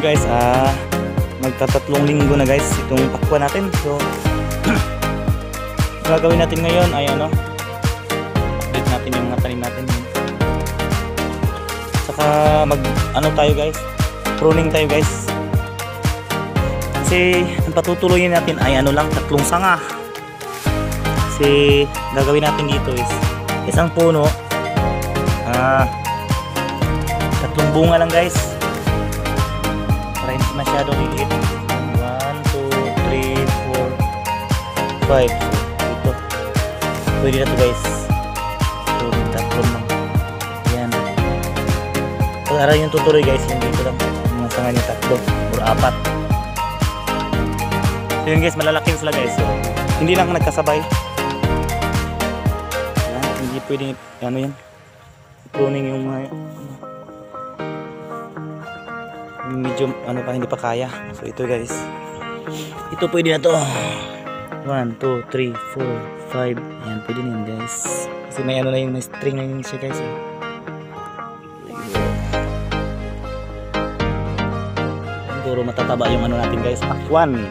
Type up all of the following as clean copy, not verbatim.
yun guys, magtatatlong linggo na guys itong pakwan natin. So gagawin natin ngayon ay update natin yung mga tanim natin. Saka tayo guys, pruning tayo guys. Kasi ang patutuloyin natin ay lang, tatlong sanga. Kasi gagawin natin dito is isang puno, tatlong bunga lang guys, para hindi masyadong liit. 1, 2, 3, 4, 5. Ito pwede na to guys. So tatlong lang yan. Pag-aral yung tutuloy guys, yung dito lang mga sanga niya, tatlo or apat. So yun guys, malalaki sila guys. So hindi lang nagkasabay. Hindi pwedeng yan pruning yung mga medyo hindi pa kaya. So ito guys, ito pwede na to. 1, 2, 3, 4, 5. Yan, pwede na yan guys. Kasi may na yun, may string na yun siya guys. Siguro matataba yung natin guys, pakwan.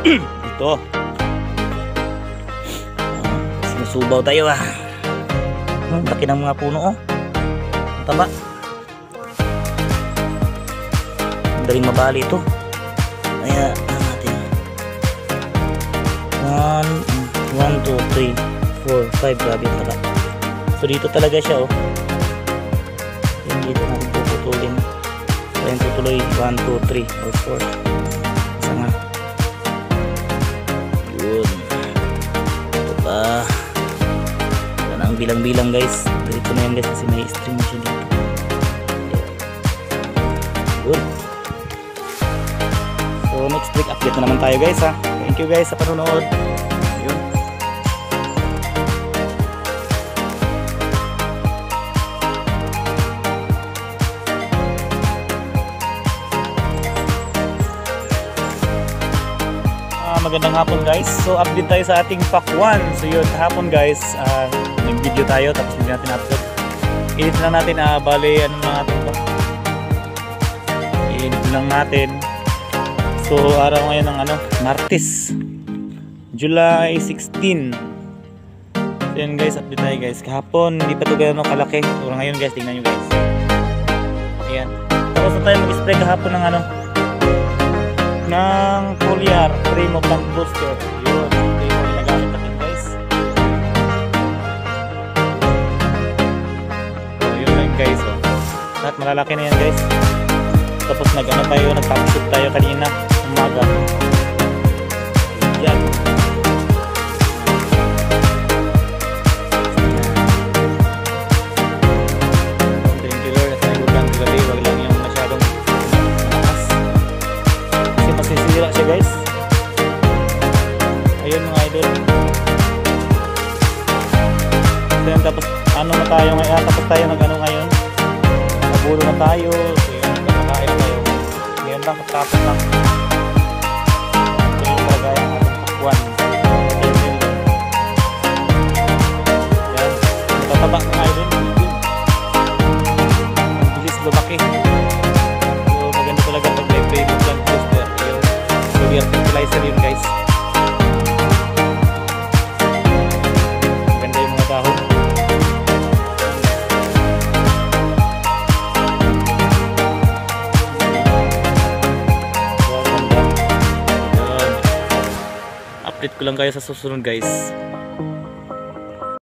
Ito sinusubaw tayo laki ng mga puno taba, daling mabali ito. Kaya natin 1, 2, 3, 4, 5. Grabe yung taba. So dito talaga siya yung dito natin puputulin. So yung tutuloy 1, 2, 3 or 4 sanga. Yun, ito pa. Wala nang bilang-bilang guys. Dito na yan guys kasi may string siya dito. Yun. So next week update na naman tayo guys Thank you guys sa panonood. Yun. Magandang hapon guys. So update tayo sa ating pakwan. So yun, hapon guys, nag-video tayo tapos hindi natin upload. Edit lang natin, bale natin to. I-edit lang natin. So araw ngayon ng Martes, July 16. So yun guys, update tayo guys. Kahapon hindi pa ito gano'ng kalaki. So ngayon guys, tingnan nyo guys. Ayan. Tapos na tayo mag-spray kahapon ng foliar Primo Plant Booster. Yun, ito yung ginagamit natin guys. So yun lang guys lahat malalaki na yan guys. Tapos nagtapsot tayo kanina umaga. Yan. Thank you Lord. At nagulang gabi, wag lang yung masyadong malakas kasi masisira siya guys. Ayun mga idol. Then tapos na tayo ngayon, tapos tayo ngayon, nabulo na tayo. So yun, nagkakain tayo ngayon lang, tapos lang. Ito yung talaga yung ating pakwan. Yan, matataba mga idol. Bilis lumaki. So maganda talaga pag may Primo Plant Booster. Yung foliar fertilizer yun guys. Maganda yung mga dahon. Update ko lang kayo sa susunod guys.